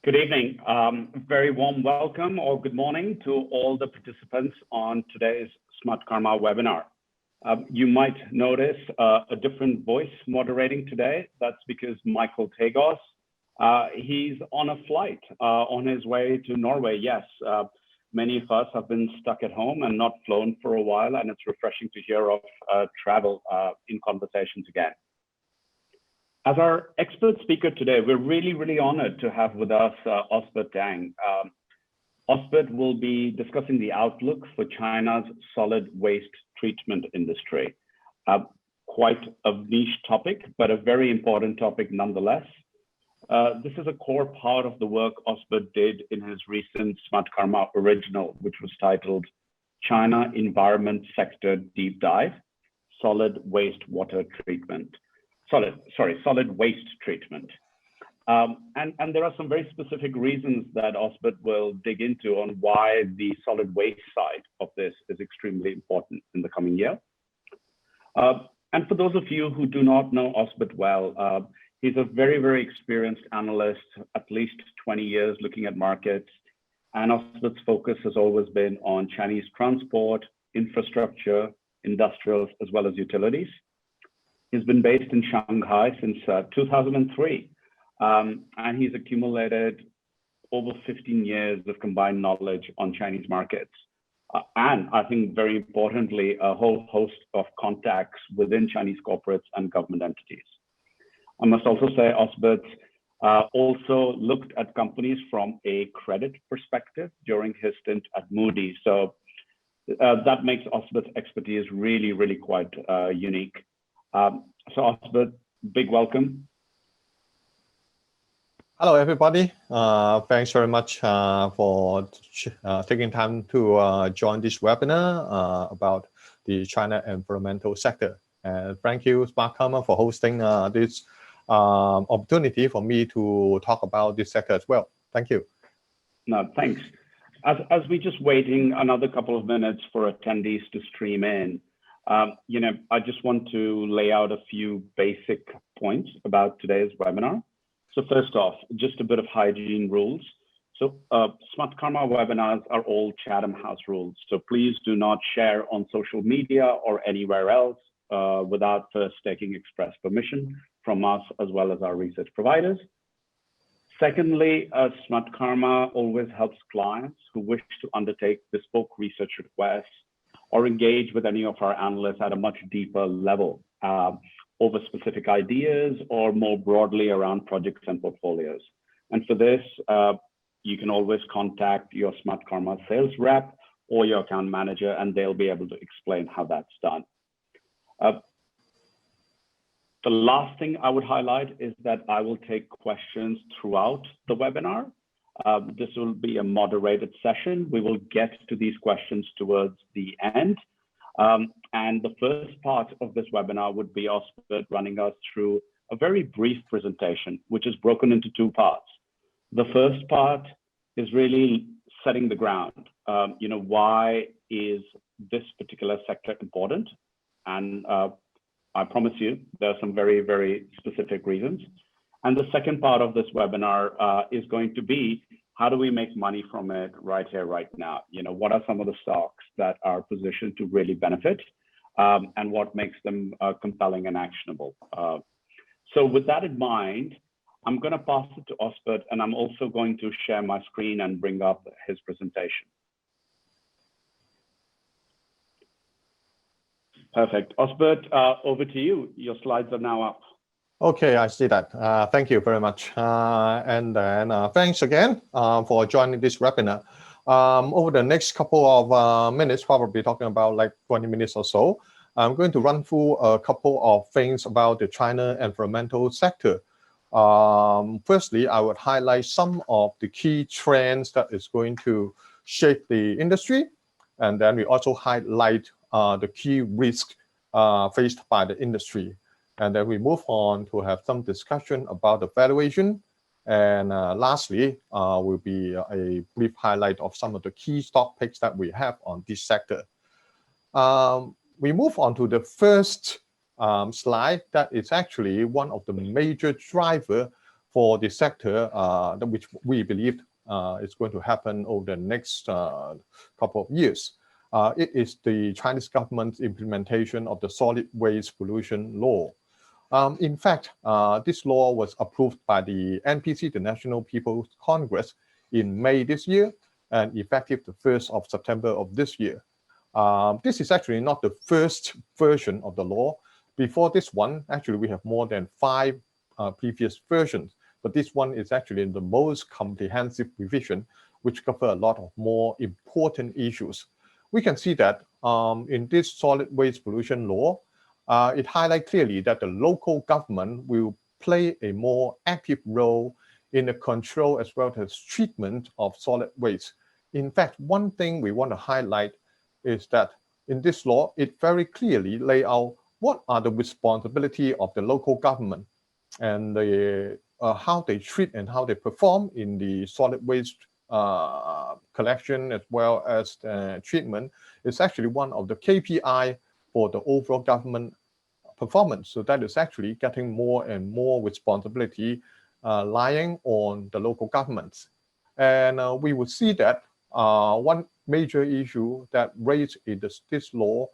Good evening. Very warm welcome or good morning to all the participants on today's Smartkarma webinar. You might notice a different voice moderating today. That's because Michael Tagos, he's on a flight on his way to Norway. Yes, many of us have been stuck at home and not flown for a while, and it's refreshing to hear of travel in conversations again. As our expert speaker today, we're really honored to have with us Osbert Tang. Osbert will be discussing the outlook for China's solid waste treatment industry. Quite a niche topic, but a very important topic nonetheless. This is a core part of the work Osbert did in his recent Smartkarma original, which was titled China Environment Sector Deep Dive, Solid Waste Water Treatment. Solid waste treatment. And there are some very specific reasons that Osbert will dig into on why the solid waste side of this is extremely important in the coming year. And for those of you who do not know Osbert well, he's a very experienced analyst, at least 20 years looking at markets. And Osbert's focus has always been on Chinese transport, infrastructure, industrials, as well as utilities. He's been based in Shanghai since 2003, and he's accumulated over 15 years of combined knowledge on Chinese markets. And I think very importantly, a whole host of contacts within Chinese corporates and government entities. I must also say Osbert also looked at companies from a credit perspective during his stint at Moody's. So that makes Osbert's expertise really quite unique. So Osbert, big welcome. Hello, everybody. Thanks very much for taking time to join this webinar about the China environmental sector. And thank you, Smartkarma, for hosting this opportunity for me to talk about this sector as well. Thank you. No, thanks. As we just waiting another couple of minutes for attendees to stream in, I just want to lay out a few basic points about today's webinar. So first off, just a bit of hygiene rules. So Smartkarma webinars are all Chatham House rules. So please do not share on social media or anywhere else without first taking express permission from us as well as our research providers. Secondly, Smartkarma always helps clients who wish to undertake bespoke research requests or engage with any of our analysts at a much deeper level over specific ideas or more broadly around projects and portfolios. And for this, you can always contact your Smartkarma sales rep or your account manager, and they'll be able to explain how that's done. The last thing I would highlight is that I will take questions throughout the webinar. This will be a moderated session. We will get to these questions towards the end. And the first part of this webinar would be Osbert running us through a very brief presentation, which is broken into two parts. The first part is really setting the ground. Why is this particular sector important? And I promise you, there are some very specific reasons. And the second part of this webinar is going to be, how do we make money from it right here, right now? What are some of the stocks that are positioned to really benefit and what makes them compelling and actionable? So with that in mind, I'm going to pass it to Osbert, and I'm also going to share my screen and bring up his presentation. Perfect. Osbert, over to you. Your slides are now up. Okay, I see that. Thank you very much. And then thanks again for joining this webinar. Over the next couple of minutes, probably talking about like 20 minutes or so, I'm going to run through a couple of things about the China environmental sector. Firstly, I would highlight some of the key trends that is going to shape the industry. And then we also highlight the key risks faced by the industry. And then we move on to have some discussion about the valuation. And lastly, will be a brief highlight of some of the key stock picks that we have on this sector. We move on to the first slide. That is actually one of the major drivers for the sector, which we believe is going to happen over the next couple of years. It is the Chinese government's implementation of the solid waste pollution law. In fact, this law was approved by the NPC, the National People's Congress, in May this year and effective the 1st of September of this year. This is actually not the first version of the law. Before this one, actually, we have more than 5 previous versions, but this one is actually the most comprehensive revision, which covers a lot of more important issues. We can see that in this solid waste pollution law, it highlights clearly that the local government will play a more active role in the control as well as treatment of solid waste. In fact, one thing we want to highlight is that in this law, it very clearly lays out what are the responsibility of the local government and how they treat and how they perform in the solid waste collection as well as treatment is actually one of the KPI for the overall government performance. So that is actually getting more and more responsibility lying on the local governments. And we would see that one major issue that raised in this law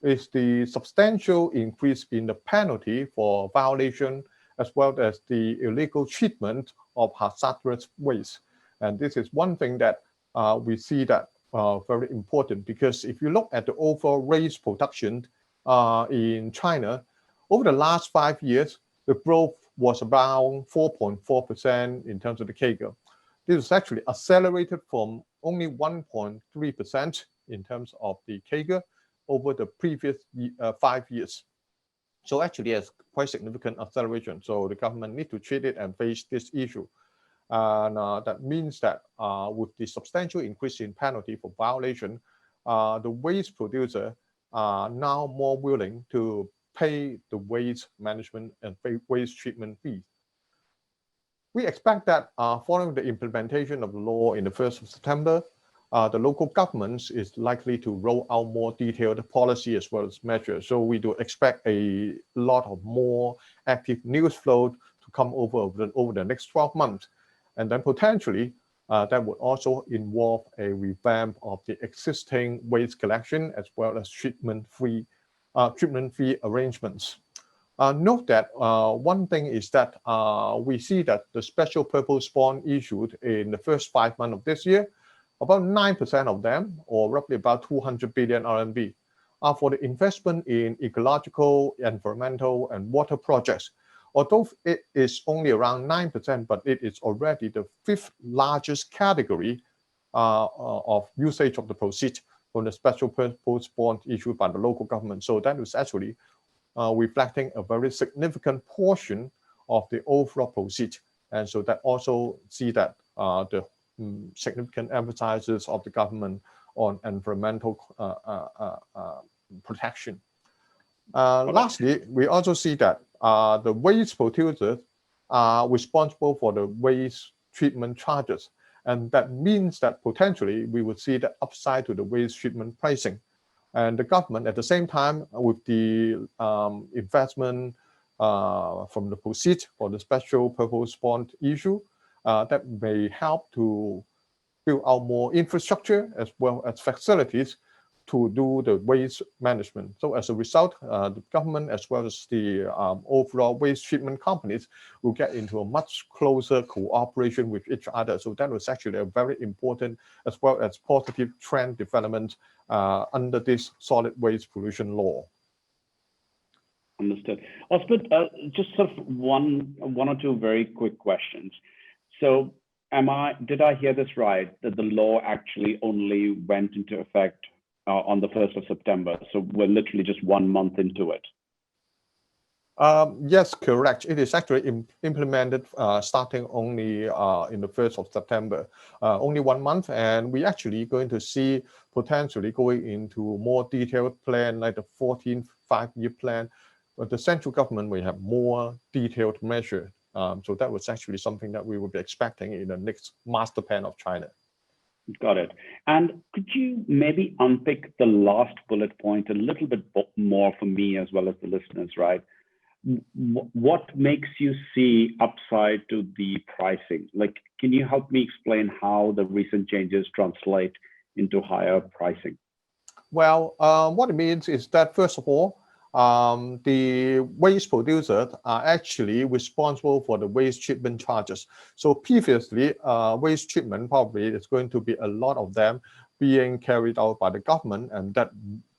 is the substantial increase in the penalty for violation as well as the illegal treatment of hazardous waste. And this is one thing that we see that very important, because if you look at the overall waste production in China, over the last 5 years, the growth was around 4.4% in terms of the CAGR. This is actually accelerated from only 1.3% in terms of the CAGR over the previous 5 years. So actually, it's quite significant acceleration. So the government need to treat it and face this issue. And that means that with the substantial increase in penalty for violation, the waste producer are now more willing to pay the waste management and waste treatment fees. We expect that following the implementation of the law in the 1st of September, the local governments is likely to roll out more detailed policy as well as measures. So we do expect a lot of more active news flow to come over the next 12 months. And then potentially that would also involve a revamp of the existing waste collection as well as treatment fee arrangements. Note that one thing is that we see that the special purpose bond issued in the first 5 months of this year, about 9% of them, or roughly about 200 billion RMB, are for the investment in ecological, environmental, and water projects. Although it is only around 9%, but it is already the 5th largest category of usage of the proceeds from the special purpose bond issued by the local government. So that is actually reflecting a very significant portion of the overall proceeds. And so that also see that the significant emphasis of the government on environmental protection. Lastly, we also see that the waste producers are responsible for the waste treatment charges. And that means that potentially we would see the upside to the waste treatment pricing. And the government at the same time with the investment from the proceeds for the special purpose bond issue, that may help to build out more infrastructure as well as facilities to do the waste management. So as a result, the government as well as the overall waste treatment companies will get into a much closer cooperation with each other. So that was actually a very important as well as positive trend development under this solid waste pollution law. Understood. Osbert, just sort of one or two very quick questions. So did I hear this right, that the law actually only went into effect on the 1st of September? So we're literally just 1 month into it. Yes, correct. It is actually implemented starting only in the 1st of September, only 1 month. And we actually going to see potentially going into more detailed plan like the 14th five-year plan. But the central government will have more detailed measure. So that was actually something that we would be expecting in the next master plan of China. Got it. And could you maybe unpick the last bullet point a little bit more for me as well as the listeners, right? what makes you see upside to the pricing? Like, can you help me explain how the recent changes translate into higher pricing? Well, what it means is that, first of all, the waste producers are actually responsible for the waste treatment charges. So previously, waste treatment probably is going to be a lot of them being carried out by the government, and that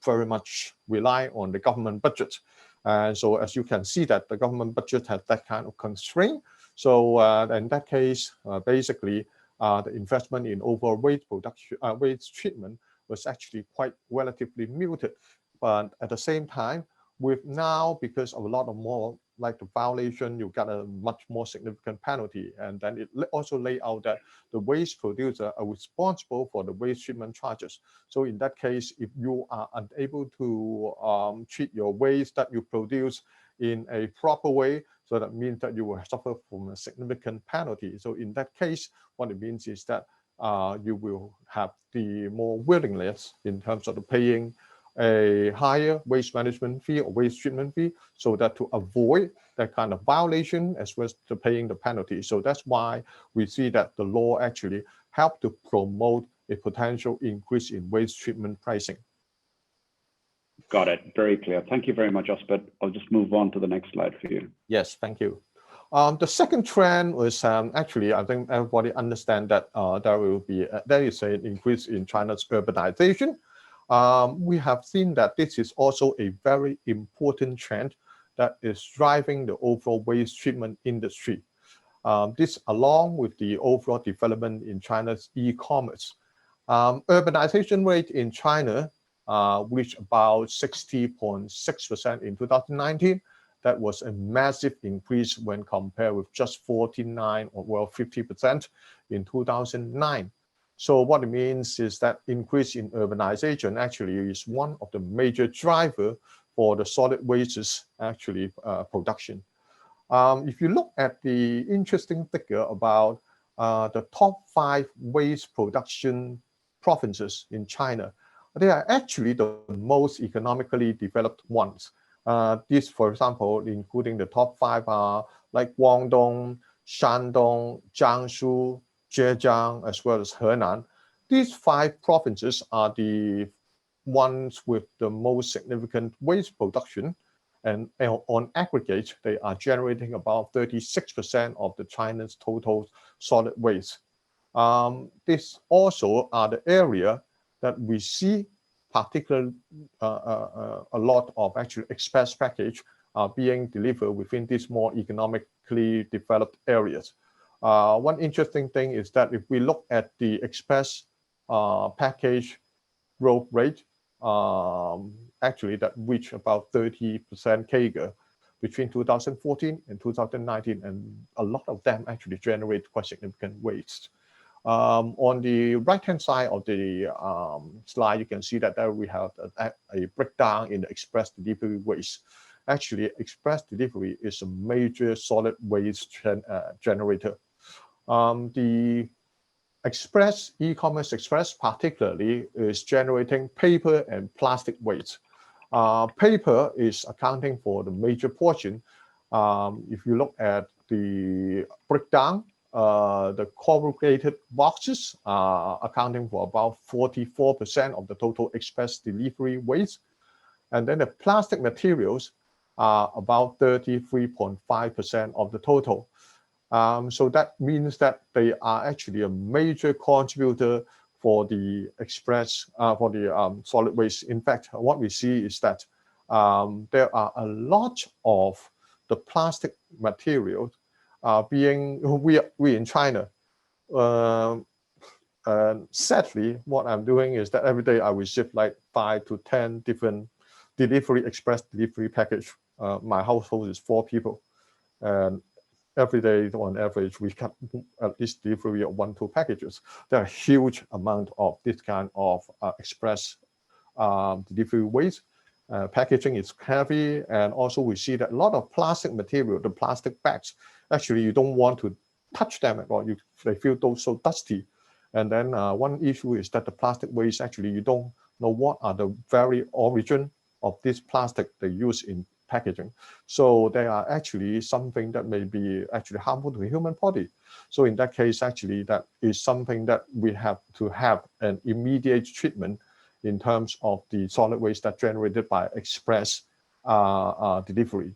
very much rely on the government budget. And so as you can see that the government budget has that kind of constraint. So in that case, basically, the investment in overall waste production, waste treatment was actually quite relatively muted. But at the same time, with now, because of a lot of more like the violation, you got a much more significant penalty. And then it also lay out that the waste producer are responsible for the waste treatment charges. So in that case, if you are unable to treat your waste that you produce in a proper way, so that means that you will suffer from a significant penalty. So in that case, what it means is that you will have the more willingness in terms of the paying a higher waste management fee or waste treatment fee, so that to avoid that kind of violation as well as to paying the penalty. So that's why we see that the law actually helped to promote a potential increase in waste treatment pricing. Got it. Very clear. Thank you very much, Osbert. I'll just move on to the next slide for you. Yes, thank you. The second trend was actually, I think everybody understands that there is an increase in China's urbanization. We have seen that this is also a very important trend that is driving the overall waste treatment industry. This along with the overall development in China's e-commerce. Urbanization rate in China reached about 60.6% in 2019. That was a massive increase when compared with just 49 or well 50% in 2009. So what it means is that increase in urbanization actually is one of the major drivers for the solid wastes actually production. If you look at the interesting figure about the top 5 waste production provinces in China, they are actually the most economically developed ones. This, for example, including the top 5 are like Guangdong, Shandong, Jiangsu, Zhejiang, as well as Henan. These 5 provinces are the ones with the most significant waste production, and on aggregate, they are generating about 36% of the China's total solid waste. This also are the area that we see particularly a lot of actually express package are being delivered within these more economically developed areas. One interesting thing is that if we look at the express package growth rate, actually that reached about 30% CAGR between 2014 and 2019, and a lot of them actually generate quite significant waste. On the right-hand side of the slide, you can see that there we have a breakdown in the express delivery waste. Actually, express delivery is a major solid waste generator. The e-commerce express particularly is generating paper and plastic waste. Paper is accounting for the major portion. If you look at the breakdown, the corrugated boxes are accounting for about 44% of the total express delivery waste. And then the plastic materials are about 33.5% of the total. So that means that they are actually a major contributor for the express, for the solid waste. In fact, what we see is that there are a lot of the plastic materials we in China. Sadly, what I'm doing is that every day I receive like 5 to 10 different express delivery package. My household is 4 people, and every day on average we get at least delivery of 1-2 packages. There are a huge amount of this kind of express delivery waste. Packaging is heavy, and also we see that a lot of plastic material, the plastic bags, actually you don't want to touch them at all. They feel so dusty. And then one issue is that the plastic waste, actually you don't know what are the very origin of this plastic they use in packaging. So they are actually something that may be actually harmful to the human body. So in that case, actually, that is something that we have to have an immediate treatment in terms of the solid waste that generated by express delivery.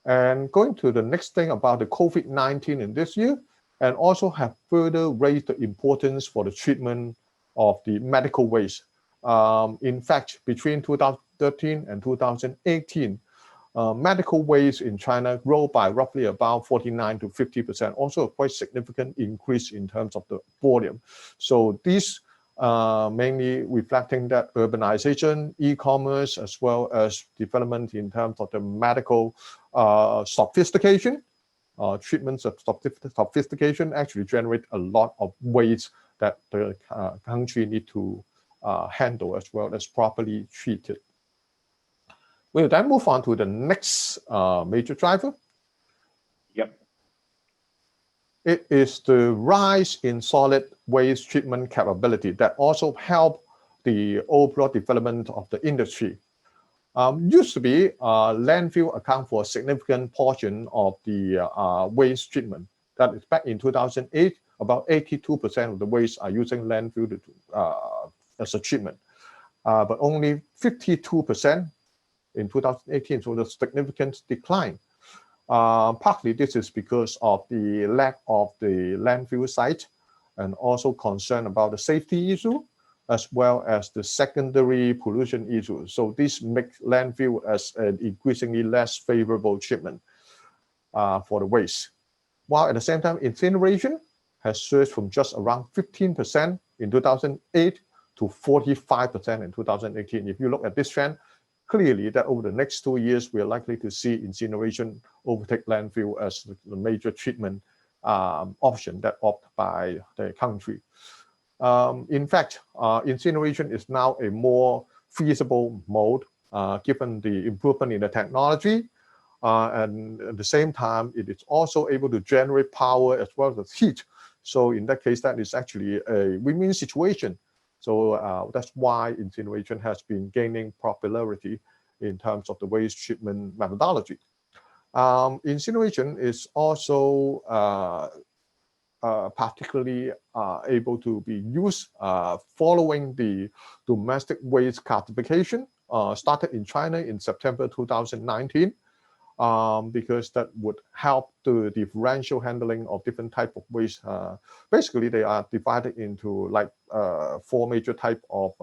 And going to the next thing about the COVID-19 in this year, and also have further raised the importance for the treatment of the medical waste. In fact, between 2013 and 2018, medical waste in China grew by roughly about 49 to 50%, also a quite significant increase in terms of the volume. So these mainly reflecting that urbanization, e-commerce, as well as development in terms of the medical sophistication, treatments of sophistication actually generate a lot of waste that the country need to handle as well as properly treated. We'll then move on to the next major driver. Yep. It is the rise in solid waste treatment capability that also help the overall development of the industry. Used to be landfill account for a significant portion of the waste treatment. That is back in 2008, about 82% of the waste are using landfill as a treatment, but only 52% in 2018, so the significant decline. Partly this is because of the lack of the landfill site and also concern about the safety issue, as well as the secondary pollution issue. So this makes landfill as an increasingly less favorable treatment for the waste. While at the same time, incineration has surged from just around 15% in 2008 to 45% in 2018. If you look at this trend, clearly that over the next 2 years, we are likely to see incineration overtake landfill as the major treatment option that opted by the country. In fact, incineration is now a more feasible mode given the improvement in the technology. And at the same time, it is also able to generate power as well as heat. So in that case, that is actually a win-win situation. So that's why incineration has been gaining popularity in terms of the waste treatment methodology. Incineration is also particularly able to be used following the domestic waste classification started in China in September 2019. Because that would help the differential handling of different type of waste. Basically, they are divided into like 4 major type of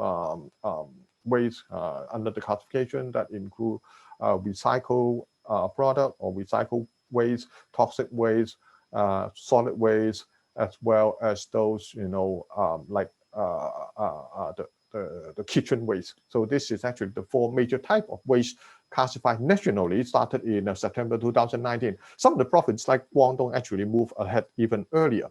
waste under the classification that include recycled product or recycled waste, toxic waste, solid waste, as well as those like the kitchen waste. So this is actually the 4 major type of waste classified nationally, started in September 2019. Some of the provinces like Guangdong actually moved ahead even earlier.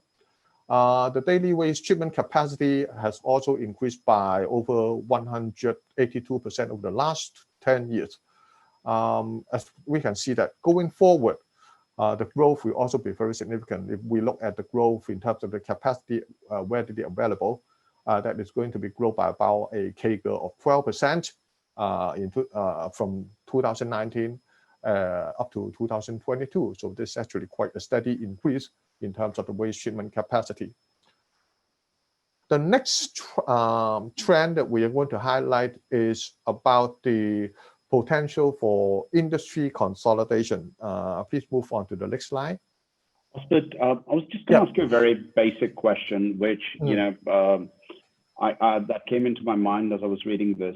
The daily waste treatment capacity has also increased by over 182% over the last 10 years. As we can see that going forward, the growth will also be very significant. If we look at the growth in terms of the capacity readily available, that is going to be grown by about a CAGR of 12% from 2019 up to 2022. So this is actually quite a steady increase in terms of the waste treatment capacity. The next trend that we are going to highlight is about the potential for industry consolidation. Please move on to the next slide. Osbert, I was just going to ask you a very basic question, which that came into my mind as I was reading this.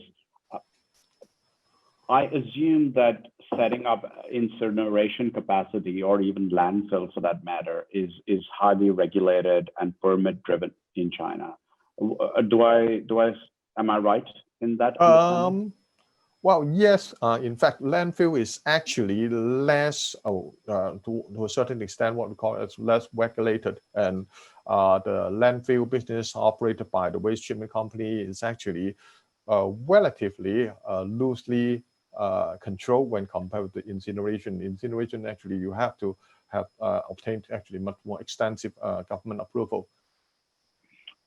I assume that setting up incineration capacity or even landfill for that matter is highly regulated and permit driven in China. Am I right in that understanding? Well, yes. In fact, landfill is actually less, to a certain extent, what we call it less regulated. And the landfill business operated by the waste treatment company is actually relatively loosely controlled when compared with the incineration. Incineration, actually, you have to have obtained actually much more extensive government approval.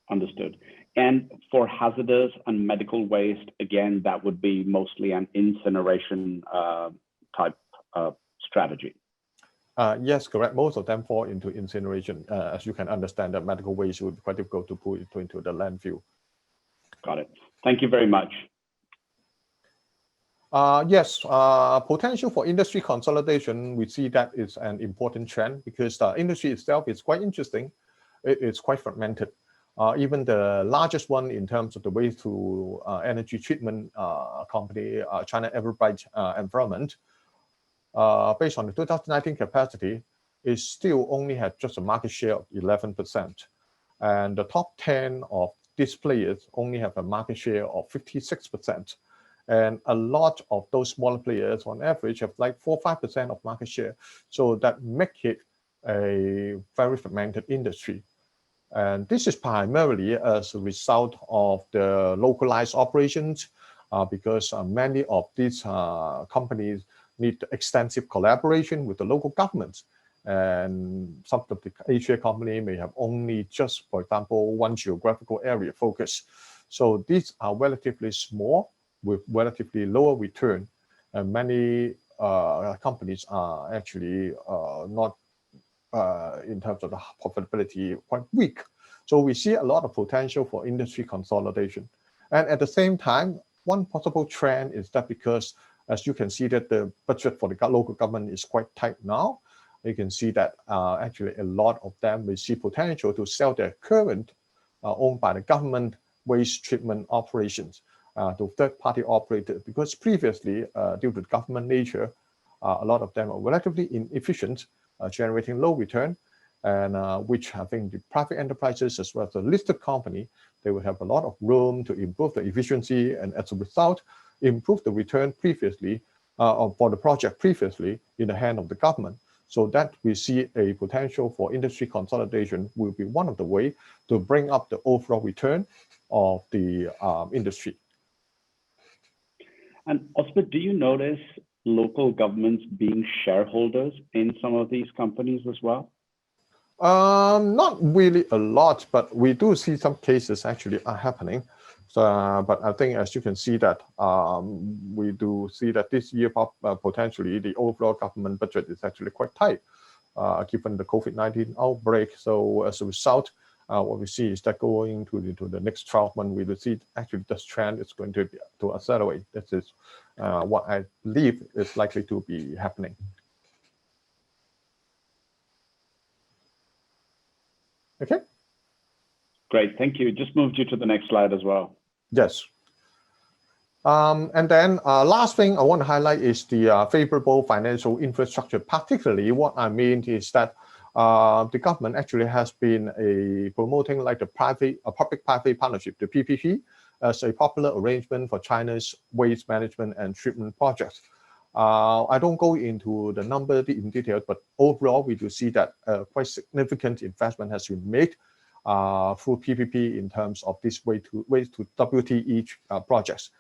Understood. And for hazardous and medical waste, again, that would be mostly an incineration type strategy? Yes, correct. Most of them fall into incineration. As you can understand, that medical waste would be quite difficult to put into the landfill. Got it. Thank you very much. Yes, potential for industry consolidation, we see that is an important trend because the industry itself is quite interesting. It's quite fragmented. Even the largest one in terms of the waste to energy treatment company, China Everbright Environment, based on the 2019 capacity, it still only had just a market share of 11%. And the top 10 of these players only have a market share of 56%. And a lot of those smaller players on average have like 4 or 5% of market share. So that make it a very fragmented industry. And this is primarily as a result of the localized operations, because many of these companies need extensive collaboration with the local governments. And some of the Asia company may have only just, for example, one geographical area focus. So these are relatively small with relatively lower return. And many companies are actually not in terms of the profitability, quite weak. So we see a lot of potential for industry consolidation. And at the same time, one possible trend is that because, as you can see, that the budget for the local government is quite tight now, you can see that actually a lot of them will see potential to sell their current owned by the government waste treatment operations to third-party operators, because previously, due to the government nature, a lot of them are relatively inefficient, generating low return, and which I think the private enterprises as well as the listed company, they will have a lot of room to improve the efficiency, and as a result, improve the return previously for the project previously in the hand of the government. So that we see a potential for industry consolidation will be one of the ways to bring up the overall return of the industry. And Osbert, do you notice local governments being shareholders in some of these companies as well? Not really a lot, but we do see some cases actually are happening. So, but I think as you can see that we do see that this year potentially the overall government budget is actually quite tight, given the COVID-19 outbreak. So as a result, what we see is that going to the next 12 months, we will see actually this trend is going to accelerate. This is what I believe is likely to be happening. Okay. Great, thank you. Just moved you to the next slide as well. Yes. And then last thing I want to highlight is the favorable financial infrastructure. Particularly what I mean is that the government actually has been promoting like the public-private partnership, the PPP, as a popular arrangement for China's waste management and treatment projects. I don't go into the number in detail, but overall we do see that quite significant investment has been made through PPP in terms of this waste to WTE projects.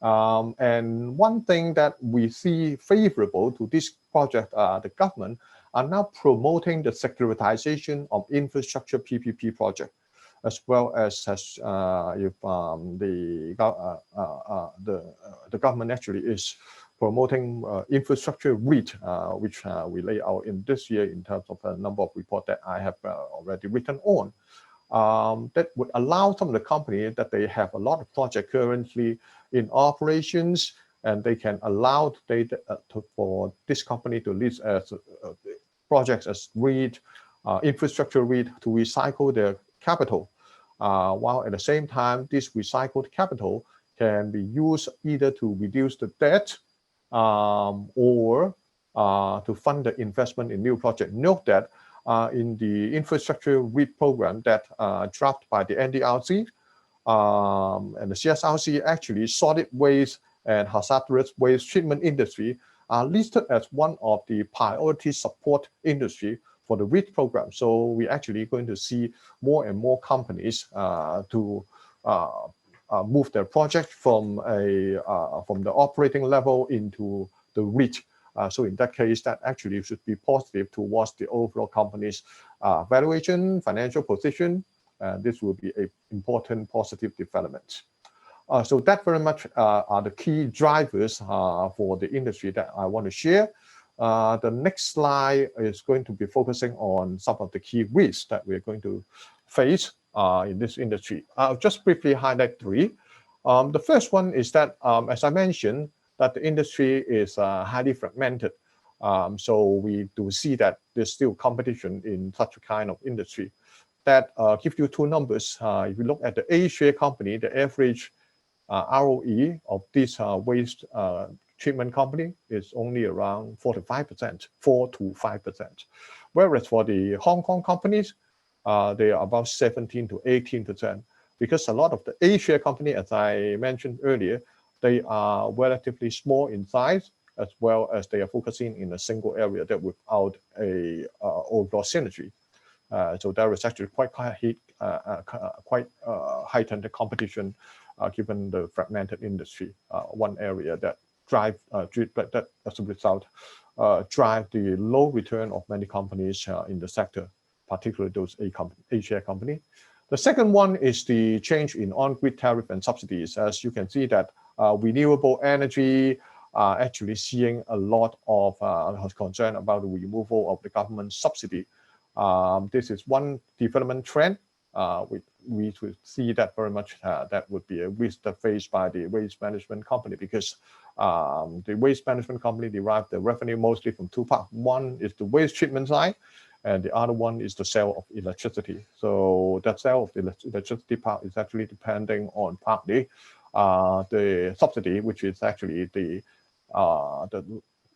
And one thing that we see favorable to this project, the government are now promoting the securitization of infrastructure PPP project, as well as if the government actually is promoting infrastructure REIT, which we lay out in this year in terms of a number of reports that I have already written on. That would allow some of the companies that they have a lot of projects currently in operations, and they can allow for this company to list as projects as REIT, infrastructure REIT, to recycle their capital, while at the same time this recycled capital can be used either to reduce the debt or to fund the investment in new project. Note that in the infrastructure REIT program that drafted by the NDRC and the CSRC, actually solid waste and hazardous waste treatment industry are listed as one of the priority support industry for the REIT program. So we're actually going to see more and more companies to move their project from the operating level into the REIT. So in that case, that actually should be positive towards the overall company's valuation, financial position. This will be an important positive development. So that very much are the key drivers for the industry that I want to share. The next slide is going to be focusing on some of the key risks that we're going to face in this industry. I'll just briefly highlight three. The first one is that, as I mentioned, that the industry is highly fragmented. So we do see that there's still competition in such a kind of industry. That gives you two numbers. If you look at the A-share company, the average ROE of this waste treatment company is only around 4 to 5%. Whereas for the Hong Kong companies, they are about 17 to 18%. Because a lot of the A-share company, as I mentioned earlier, they are relatively small in size, as well as they are focusing in a single area that without a overall synergy. So there is actually quite heightened competition given the fragmented industry. One area that that as a result drive the low return of many companies in the sector, particularly those A-share company. The second one is the change in on-grid tariff and subsidies. As you can see that renewable energy are actually seeing a lot of concern about the removal of the government subsidy. This is one development trend. We should see that very much that would be a risk that faced by the waste management company, because the waste management company derive the revenue mostly from two parts. One is the waste treatment side, and the other one is the sale of electricity. So that sale of the electricity part is actually depending on partly the subsidy, which is actually the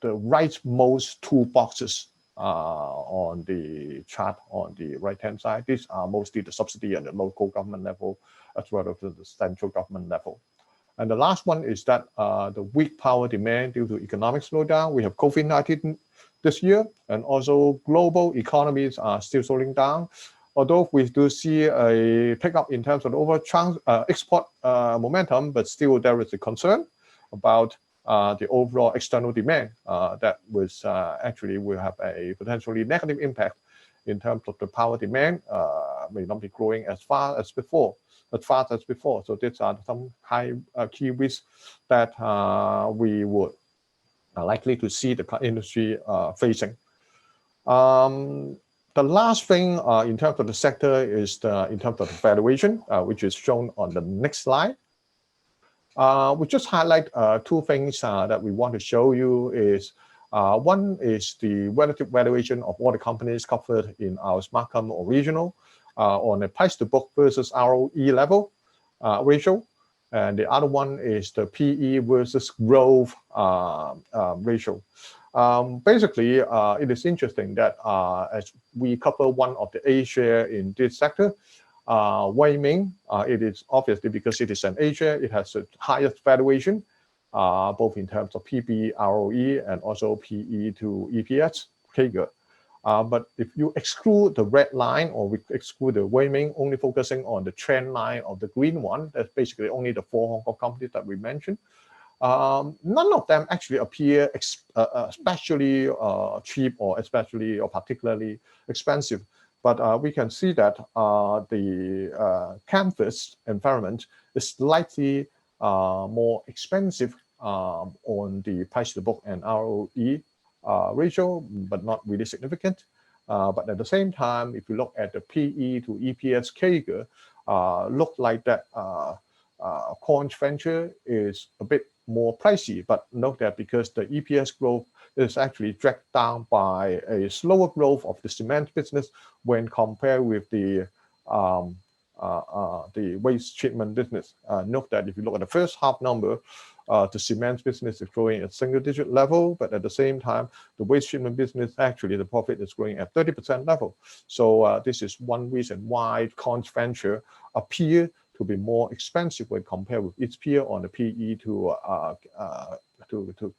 rightmost two boxes on the chart on the right-hand side. These are mostly the subsidy at the local government level, as well as the central government level. And the last one is that the weak power demand due to economic slowdown. We have COVID-19 this year, and also global economies are still slowing down. Although we do see a pickup in terms of overall export momentum, but still there is a concern about the overall external demand that was actually will have a potentially negative impact in terms of the power demand, may not be growing as fast as before. So these are some high key risks that we would likely to see the industry facing. The last thing in terms of the sector is in terms of the valuation, which is shown on the next slide. We just highlight two things that we want to show you is one is the relative valuation of all the companies covered in our Smartkarma original on a price to book versus ROE level ratio. And the other one is the PE versus growth ratio. Basically, it is interesting that as we cover one of the A share in this sector, Wei Ming, it is obviously because it is an A share, it has the highest valuation, both in terms of PB, ROE, and also PE to EPS CAGR. But if you exclude the red line, or we exclude the Wei Ming, only focusing on the trend line of the green one, that's basically only the 4 Hong Kong companies that we mentioned. None of them actually appear especially cheap or especially or particularly expensive. But we can see that the canvas environment is slightly more expensive on the price to book and ROE ratio, but not really significant. But at the same time, if you look at the PE to EPS CAGR, look like that Quantz Venture is a bit more pricey. But note that because the EPS growth is actually dragged down by a slower growth of the cement business when compared with the waste treatment business. Note that if you look at the first half number, the cement business is growing at single-digit level, but at the same time, the waste treatment business, actually the profit is growing at 30% level. So this is one reason why Quantz Venture appear to be more expensive when compared with its peer on the PE to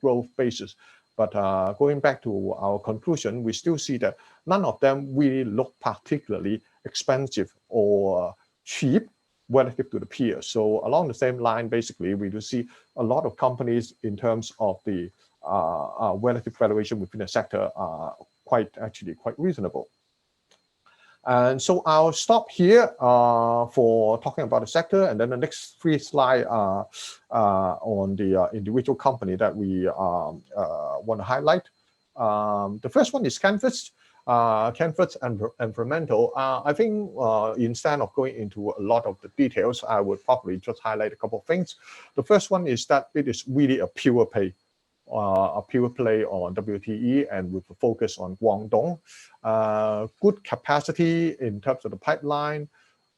growth basis. But going back to our conclusion, we still see that none of them really look particularly expensive or cheap relative to the peers. So along the same line, basically, we do see a lot of companies in terms of the relative valuation within the sector are quite reasonable. And so I'll stop here for talking about the sector, and then the next 3 slides are on the individual company that we want to highlight. The first one is Quantz. Quantz Environmental. I think instead of going into a lot of the details, I would probably just highlight a couple of things. The first one is that it is really a pure play on WTE and with a focus on Guangdong. Good capacity in terms of the pipeline,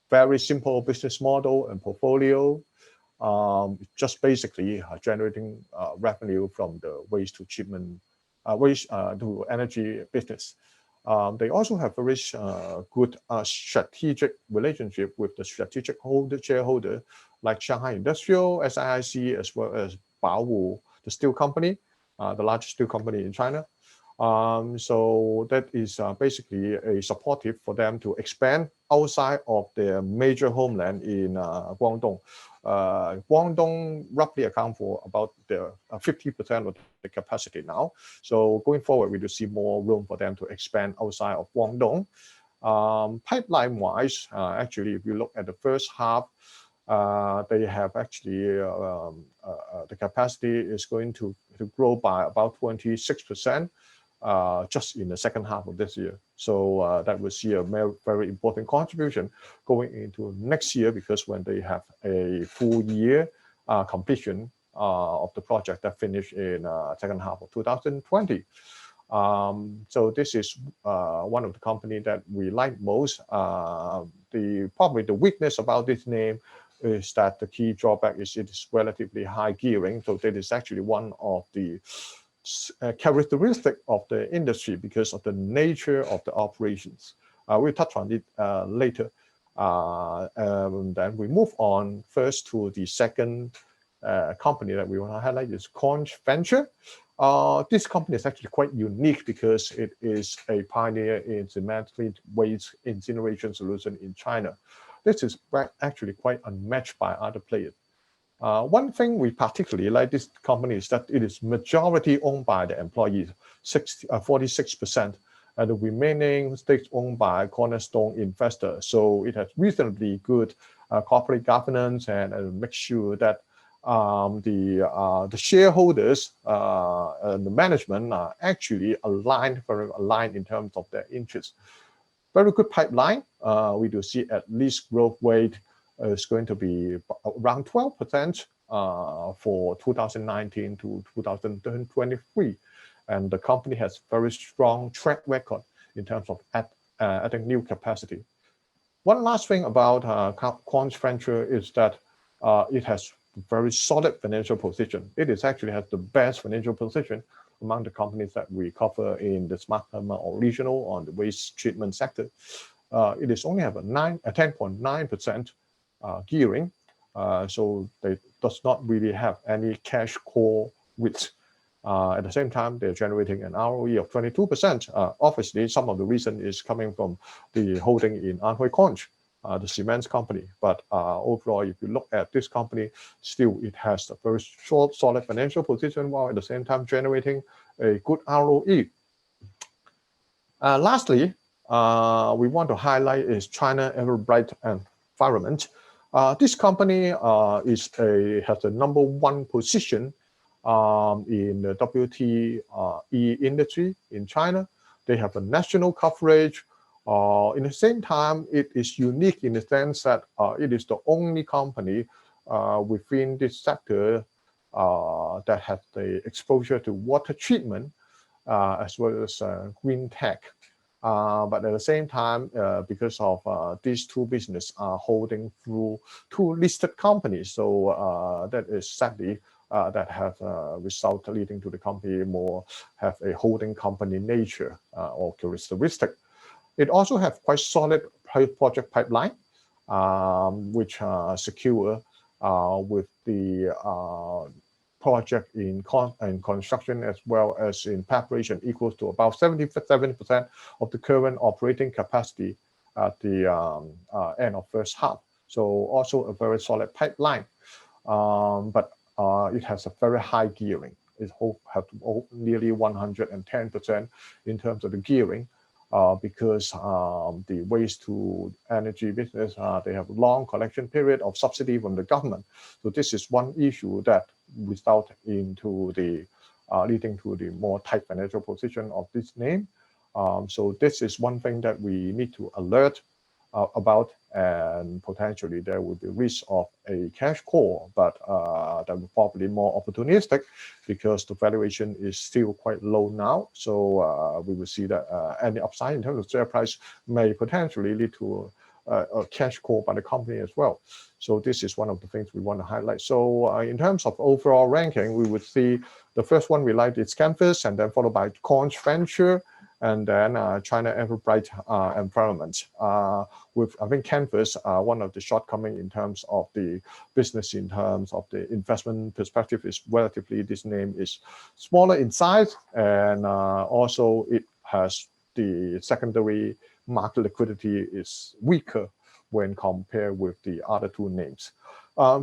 very simple business model and portfolio. Just basically generating revenue from the waste to treatment, waste to energy business. They also have very good strategic relationship with the strategic shareholder like Shanghai Industrial, SIIC, as well as Baowu, the steel company, the largest steel company in China. So that is basically a supportive for them to expand outside of their major homeland in Guangdong. Guangdong roughly account for about the 50% of the capacity now. So going forward, we do see more room for them to expand outside of Guangdong. Pipeline-wise, actually, if you look at the first half, they have actually the capacity is going to grow by about 26%. Just in the second half of this year. So that will see a very important contribution going into next year, because when they have a full year completion of the project that finished in second half of 2020. So this is one of the company that we like most. Probably the weakness about this name is that the key drawback is it is relatively high gearing. So that is actually one of the characteristic of the industry because of the nature of the operations. We'll touch on it later. Then we move on first to the second company that we want to highlight is Quantz Venture. This company is actually quite unique because it is a pioneer in cement waste incineration solution in China. This is actually quite unmatched by other players. One thing we particularly like this company is that it is majority owned by the employees, 46%, and the remaining stakes owned by cornerstone investors. So it has reasonably good corporate governance and make sure that the shareholders and the management are actually very aligned in terms of their interests. Very good pipeline. We do see at least growth rate is going to be around 12% for 2019 to 2023. And the company has very strong track record in terms of adding new capacity. One last thing about Quantz Venture is that it has very solid financial position. It is actually has the best financial position among the companies that we cover in the Smartkarma or regional on the waste treatment sector. It is only have a 10.9% gearing, so they does not really have any cash core risk. At the same time, they're generating an ROE of 22%. Obviously, some of the reason is coming from the holding in Anhui Conch, the cement company. But overall, if you look at this company, still it has a very solid financial position while at the same time generating a good ROE. Lastly, we want to highlight is China Everbright Environment. This company has the #1 position in the WTE industry in China. They have a national coverage. In the same time, it is unique in the sense that it is the only company within this sector that has the exposure to water treatment as well as green tech. But at the same time, because of these two businesses are holding through two listed companies, so that is sadly that have result leading to the company more have a holding company nature or characteristic. It also have quite solid project pipeline, which secure with the project in construction as well as in preparation equals to about 77% of the current operating capacity at the end of first half. So also a very solid pipeline, but it has a very high gearing. It has nearly 110% in terms of the gearing. because the waste to energy business, they have long collection period of subsidy from the government. So this is one issue that result into the leading to the more tight financial position of this name. So this is one thing that we need to alert about, and potentially there will be risk of a cash call, but that will probably more opportunistic because the valuation is still quite low now. So we will see that any upside in terms of share price may potentially lead to a cash call by the company as well. So this is one of the things we want to highlight. So in terms of overall ranking, we would see the first one we like is Canvas, and then followed by Quantz Venture, and then China Everbright Environment. With, I think, Canvas, one of the shortcomings in terms of the business, in terms of the investment perspective, is relatively, this name is smaller in size, and also it has the secondary market liquidity is weaker when compared with the other two names.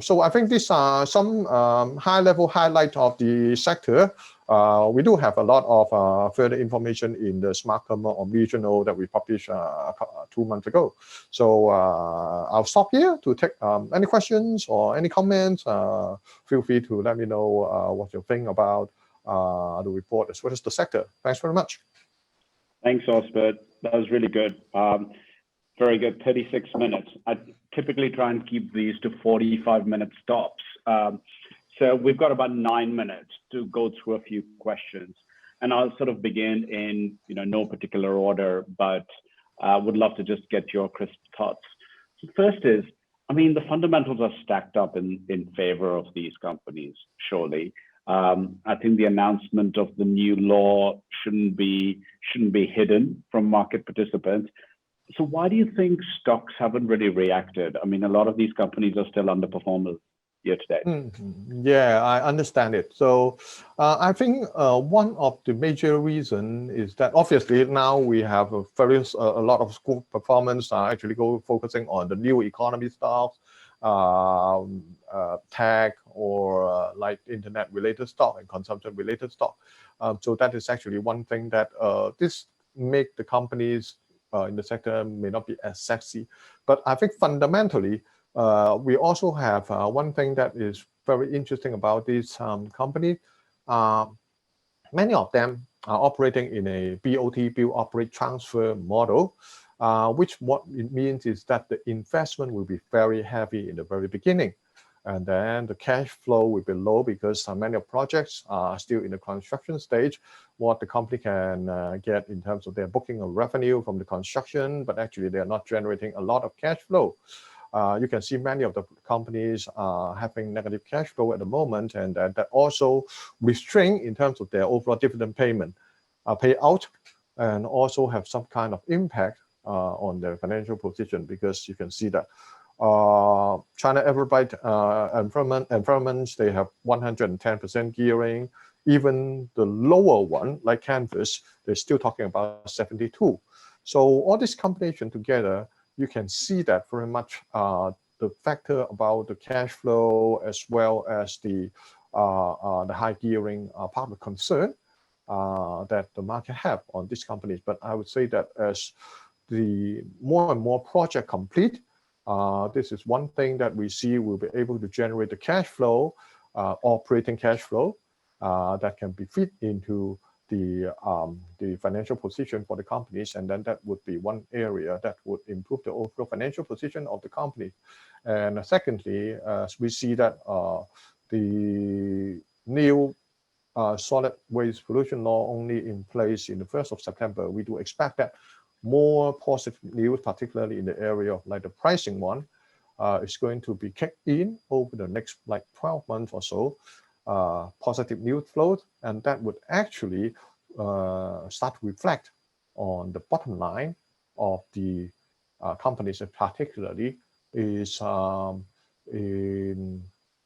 So I think these are some high-level highlight of the sector. We do have a lot of further information in the Smartkarma or regional that we published 2 months ago. So I'll stop here to take any questions or any comments. Feel free to let me know what you think about the report as well as the sector. Thanks very much. Thanks, Osbert. That was really good. Very good, 36 minutes. I typically try and keep these to 45-minute stops. So we've got about 9 minutes to go through a few questions. And I'll sort of begin in no particular order, but would love to just get your crisp thoughts. So first is, I mean, the fundamentals are stacked up in favor of these companies, surely. I think the announcement of the new law shouldn't be hidden from market participants. So why do you think stocks haven't really reacted? I mean, a lot of these companies are still underperformers year to date. Yeah, I understand it. So I think one of the major reasons is that obviously now we have a lot of school performance actually focusing on the new economy stocks, tech, or like internet related stock and consumption related stock. So that is actually one thing that this make the companies in the sector may not be as sexy. But I think fundamentally, we also have one thing that is very interesting about these companies. Many of them are operating in a BOT, build, operate, transfer model, which what it means is that the investment will be very heavy in the very beginning. And then the cash flow will be low because many of projects are still in the construction stage. What the company can get in terms of their booking of revenue from the construction, but actually they are not generating a lot of cash flow. You can see many of the companies are having negative cash flow at the moment, and that also restrain in terms of their overall dividend payout, and also have some kind of impact on their financial position, because you can see that China Everbright Environments, they have 110% gearing. Even the lower one, like Canvas, they're still talking about 72. So all this combination together, you can see that very much the factor about the cash flow as well as the high gearing are part of the concern that the market have on these companies. But I would say that as the more and more project complete, this is one thing that we see will be able to generate the cash flow, operating cash flow that can be fit into the financial position for the companies, and then that would be one area that would improve the overall financial position of the company. And secondly, as we see that the new solid waste pollution law only in place in the 1st of September, we do expect that more positive news, particularly in the area of like the pricing one, is going to be kicked in over the next like 12 months or so. Positive news flows, and that would actually start to reflect on the bottom line of the companies, and particularly is in,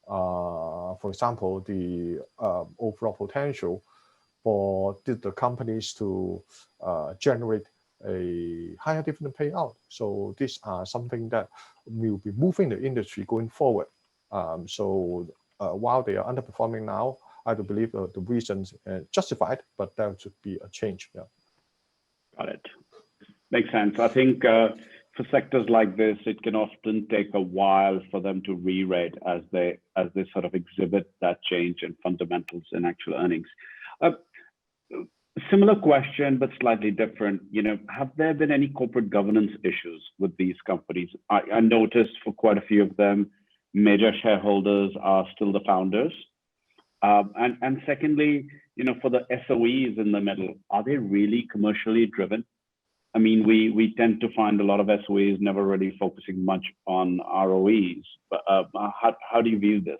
for example, the overall potential for the companies to generate a higher dividend payout. So these are something that will be moving the industry going forward. While they are underperforming now, I do believe the reasons justified, but there should be a change. Yeah. Got it. Makes sense. I think for sectors like this, it can often take a while for them to re-rate as they sort of exhibit that change in fundamentals in actual earnings. Similar question, but slightly different. Have there been any corporate governance issues with these companies? I noticed for quite a few of them, major shareholders are still the founders. And secondly, for the SOEs in the middle, are they really commercially driven? I mean, we tend to find a lot of SOEs never really focusing much on ROEs. But how do you view this?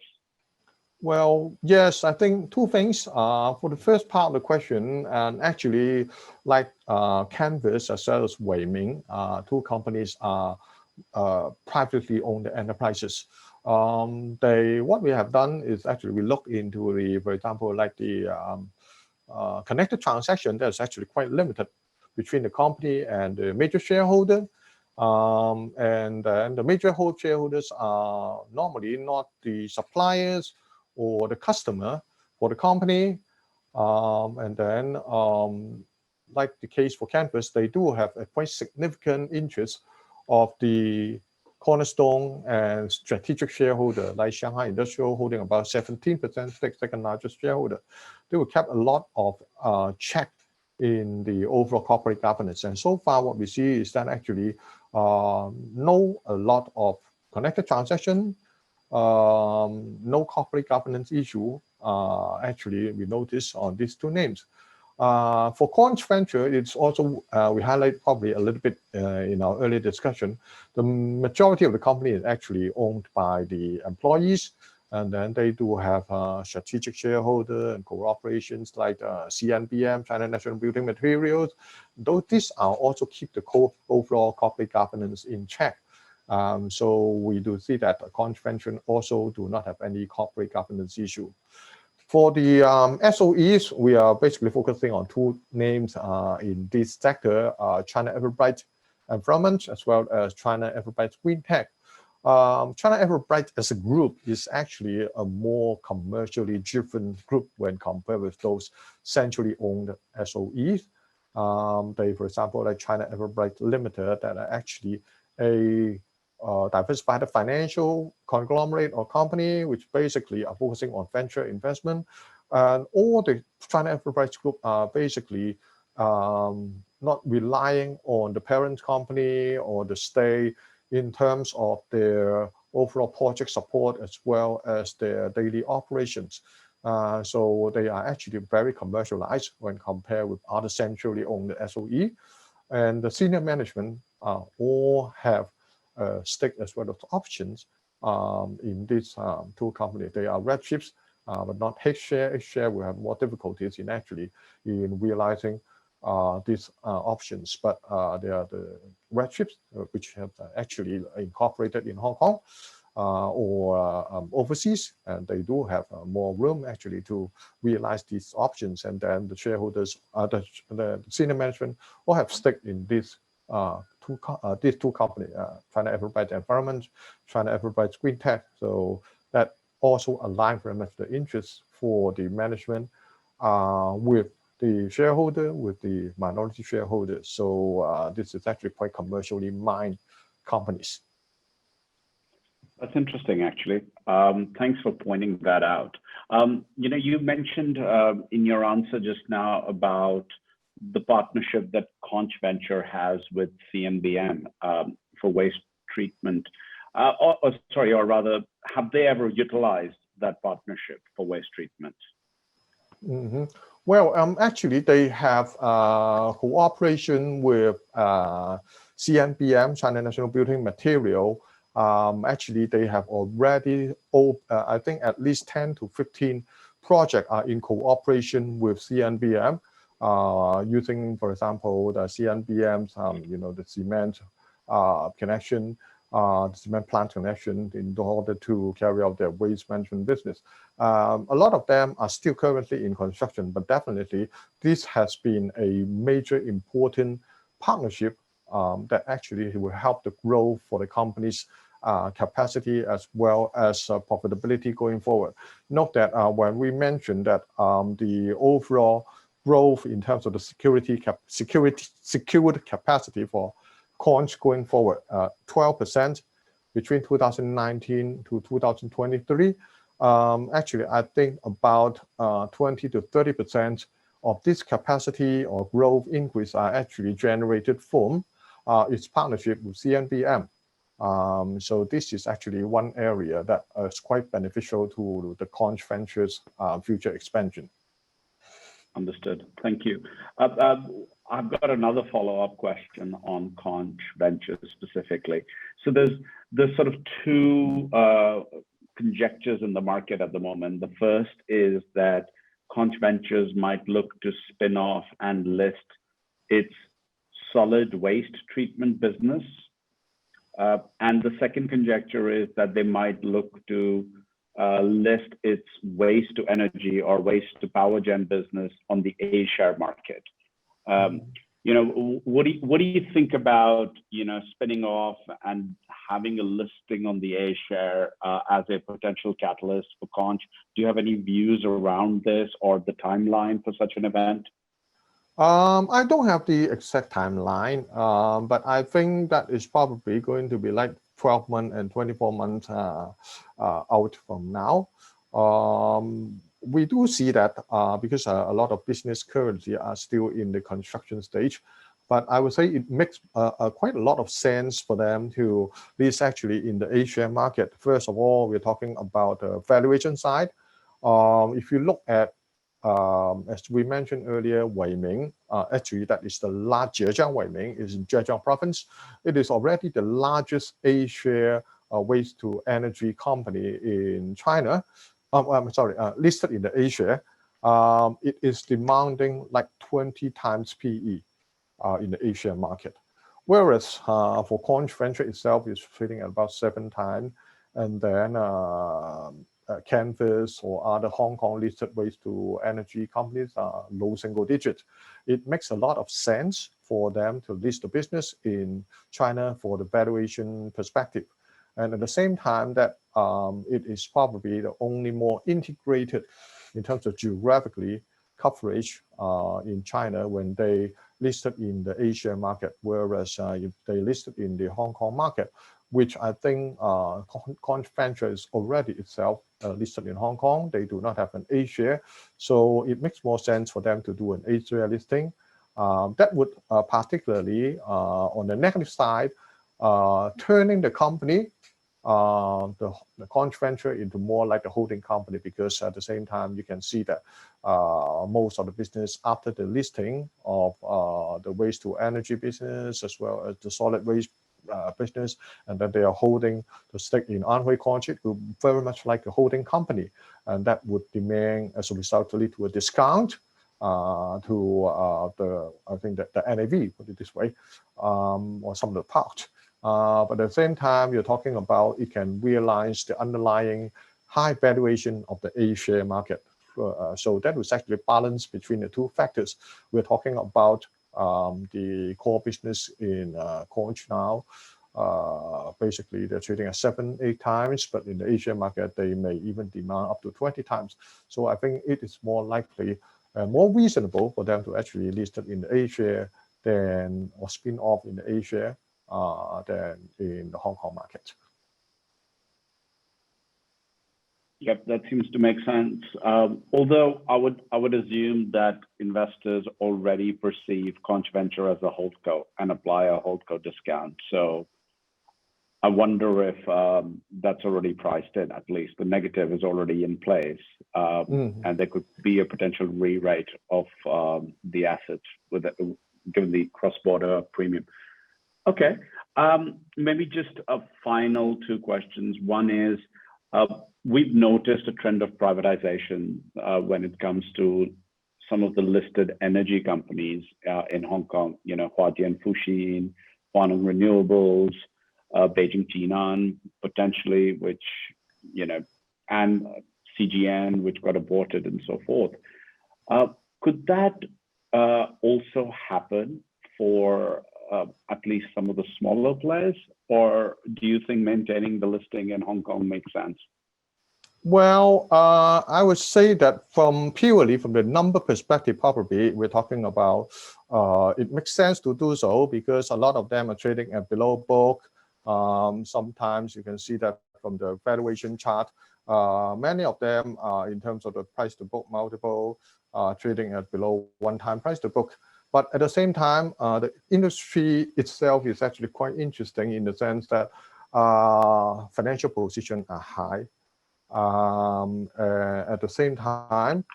Well, yes, I think two things. For the first part of the question, and actually, like Canvas as well as Weiming, two companies are privately owned enterprises. What we have done is actually we look into the, for example, like the connected transaction that's actually quite limited between the company and the major shareholder. And the major shareholders are normally not the suppliers or the customer for the company. And then, like the case for Canvas, they do have a quite significant interest of the cornerstone and strategic shareholder, like Shanghai Industrial holding about 17% stake, second largest shareholder. They will keep a lot of check in the overall corporate governance. And so far, what we see is that actually a lot of connected transaction, no corporate governance issue. Actually, we notice on these two names. For Quantz Venture, it's also, we highlight probably a little bit in our earlier discussion, the majority of the company is actually owned by the employees, and then they do have strategic shareholder and corporations like CNBM, China National Building Materials. Though these are also keep the overall corporate governance in check. So we do see that Quantz Venture also do not have any corporate governance issue. For the SOEs, we are basically focusing on two names in this sector, China Everbright Environment, as well as China Everbright Green Tech. China Everbright as a group is actually a more commercially driven group when compared with those centrally owned SOEs. They, for example, like China Everbright Limited, that are actually a diversified financial conglomerate or company, which basically are focusing on venture investment. And all the China Everbright Group are basically not relying on the parent company or the state in terms of their overall project support as well as their daily operations. So they are actually very commercialized when compared with other centrally owned SOE. And the senior management all have stake as well as options in these two companies. They are red chips, but not H share. H share will have more difficulties in realizing these options, but they are the red chips which have actually incorporated in Hong Kong or overseas, and they do have more room actually to realize these options. And then the shareholders, the senior management, all have stake in these two companies, China Everbright Environment, China Everbright Green Tech. So that also aligns very much the interests for the management with the shareholder, with the minority shareholders. So this is actually quite commercially minded companies. That's interesting, actually. Thanks for pointing that out. You mentioned in your answer just now about the partnership that Quantz Venture has with CNBM for waste treatment. Or rather, have they ever utilized that partnership for waste treatment? Mm-hmm. Well, actually, they have cooperation with CNBM, China National Building Material. Actually, they have already, I think, at least 10 to 15 projects are in cooperation with CNBM. Using, for example, the CNBM's, the cement connection, the cement plant connection in order to carry out their waste management business. A lot of them are still currently in construction, but definitely this has been a major important partnership that actually will help the growth for the company's capacity as well as profitability going forward. Note that when we mentioned that the overall growth in terms of the secured capacity for Quantz going forward, 12% between 2019 to 2023. Actually, I think about 20 to 30% of this capacity or growth increase are actually generated from its partnership with CNBM. So this is actually one area that is quite beneficial to the Quantz Venture's future expansion. Understood. Thank you. I've got another follow-up question on Quantz Venture specifically. So there's sort of two conjectures in the market at the moment. The first is that Quantz Ventures might look to spin off and list its solid waste treatment business. And the second conjecture is that they might look to list its waste to energy or waste to power gen business on the A-share market. You know, what do you think about, you know, spinning off and having a listing on the A-share as a potential catalyst for Quantz? Do you have any views around this or the timeline for such an event? I don't have the exact timeline, but I think that is probably going to be like 12 months and 24 months out from now. We do see that because a lot of business currently are still in the construction stage, but I would say it makes quite a lot of sense for them to list actually in the A-share market. First of all, we're talking about the valuation side. If you look at as we mentioned earlier, Weiming, actually that is the largest, Zhejiang Weiming is in Zhejiang province. It is already the largest A-share waste to energy company in China. Listed in the A-share. It is demanding like 20 times PE in the A-share market. Whereas for Quantz Venture itself is trading at about 7 times. And then Canvas or other Hong Kong listed waste to energy companies are low single digit. It makes a lot of sense for them to list the business in China for the valuation perspective. And at the same time that it is probably the only more integrated in terms of geographically coverage in China when they listed in the Asia market, whereas if they listed in the Hong Kong market, which I think Quantz Venture is already itself listed in Hong Kong. They do not have an A-share. So it makes more sense for them to do an A-share listing. That would particularly on the negative side, turning the company, the Quantz Venture into more like a holding company, because at the same time you can see that most of the business after the listing of the waste to energy business as well as the solid waste business, and then they are holding the stake in Anhui Quantz, will very much like a holding company, and that would demand as a result to lead to a discount to I think that the NAV, put it this way, or some of the parts. But at the same time, you're talking about it can realize the underlying high valuation of the A-share market. So that was actually balance between the two factors. We're talking about the core business in Quantz now. Basically, they're trading at 7-8 times, but in the Asia market, they may even demand up to 20 times. So I think it is more likely and more reasonable for them to actually list it in the A-share than or spin off in the A-share than in the Hong Kong market. Yep, that seems to make sense. Although I would assume that investors already perceive Quantz Venture as a holdco and apply a holdco discount. So I wonder if that's already priced in. At least the negative is already in place, and there could be a potential re-rate of the assets with given the cross-border premium. Okay, maybe just a final 2 questions. One is, we've noticed a trend of privatization when it comes to some of the listed energy companies in Hong Kong, you know, Huadian Fuxin, Huaneng Renewables, Beijing Jinan, potentially, which, you know, and CGN, which got aborted and so forth. Could that also happen for at least some of the smaller players, or do you think maintaining the listing in Hong Kong makes sense? Well, I would say that purely from the number perspective, probably we're talking about it makes sense to do so because a lot of them are trading at below book. Sometimes you can see that from the valuation chart. Many of them, in terms of the price to book multiple, trading at below 1x price to book. But at the same time, the industry itself is actually quite interesting in the sense that financial positions are high. At the same time,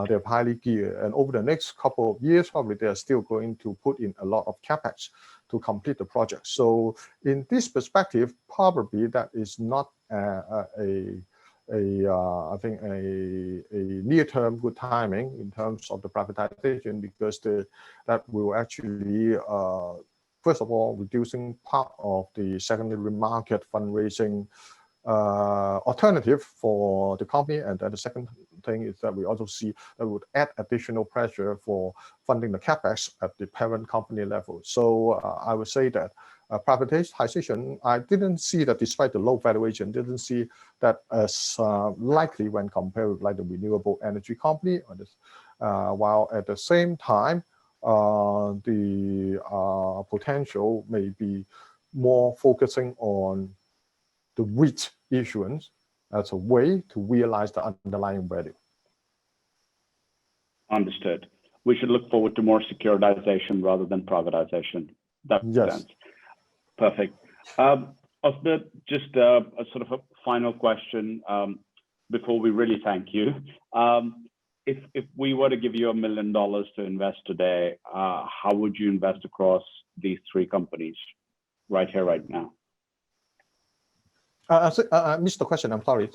they're highly geared, and over the next couple of years, probably they are still going to put in a lot of capex to complete the project. So, in this perspective, probably that is not I think a near-term good timing in terms of the privatization because that will actually first of all reducing part of the secondary market fundraising alternative for the company, and then the second thing is that we also see that would add additional pressure for funding the capex at the parent company level. So I would say that privatization, I didn't see that despite the low valuation, didn't see that as likely when compared with like the renewable energy company, or this, while at the same time the potential may be more focusing on the REIT issuance as a way to realize the underlying value. Understood. We should look forward to more securitization rather than privatization. That makes sense. Perfect. Osbert, just a sort of a final question before we really thank you. If we were to give you $1 million to invest today, how would you invest across these three companies right here, right now? I missed the question. I'm sorry.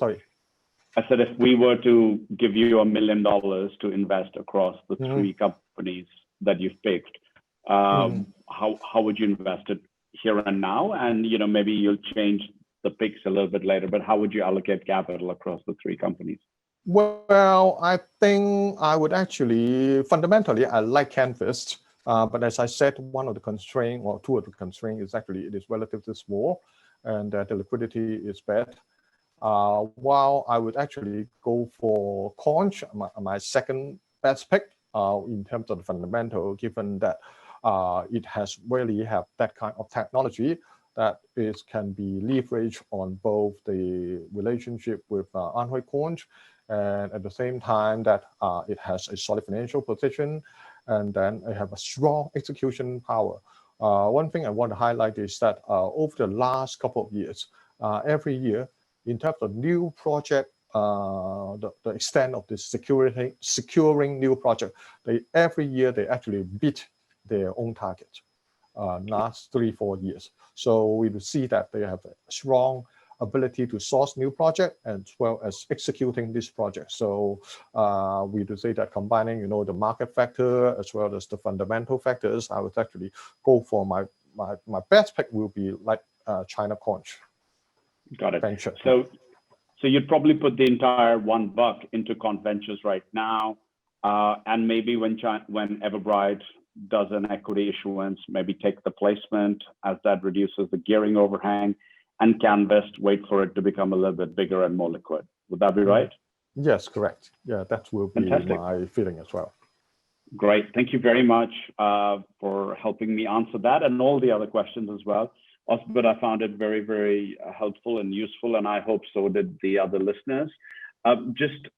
I said if we were to give you $1 million to invest across the three companies that you've picked, how would you invest it here and now? And maybe you'll change the picks a little bit later, but how would you allocate capital across the three companies? Well, I think I would actually fundamentally I like Canvas, but as I said, one of the constraints or two of the constraints is actually it is relatively small, and the liquidity is bad. While I would actually go for Quantz, my second best pick in terms of the fundamental, given that it has really have that kind of technology that can be leveraged on both the relationship with Anhui Quantz, and at the same time that it has a solid financial position, and then it have a strong execution power. One thing I want to highlight is that over the last couple of years, every year, in terms of new project, the extent of the securing new project, every year they actually beat their own target. Last 3-4 years, so we will see that they have a strong ability to source new project as well as executing this project. So we do say that combining, the market factor as well as the fundamental factors, I would actually go for my best pick will be like China Quantz. Got it. Venture. So you'd probably put the entire $1 into Quantz Ventures right now, and maybe when Everbright does an equity issuance, maybe take the placement as that reduces the gearing overhang, and Canvas wait for it to become a little bit bigger and more liquid. Would that be right? Yes, correct. Yeah, that will be Fantastic. My feeling as well. Great. Thank you very much for helping me answer that and all the other questions as well. Osbert, I found it very, very helpful and useful, and I hope so did the other listeners. Just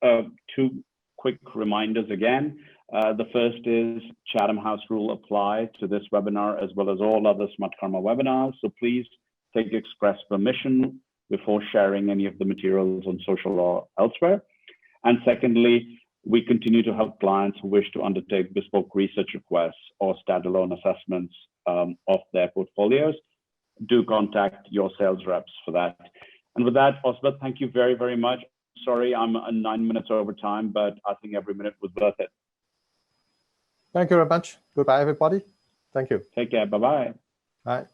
two quick reminders again. The first is Chatham House rule apply to this webinar as well as all other Smartkarma webinars. So please take express permission before sharing any of the materials on social or elsewhere. And secondly, we continue to help clients who wish to undertake bespoke research requests or standalone assessments of their portfolios. Do contact your sales reps for that. And with that, Osbert, thank you very, very much. Sorry, I'm 9 minutes over time, but I think every minute was worth it. Thank you very much. Goodbye, everybody. Thank you. Take care. Bye-bye. Bye.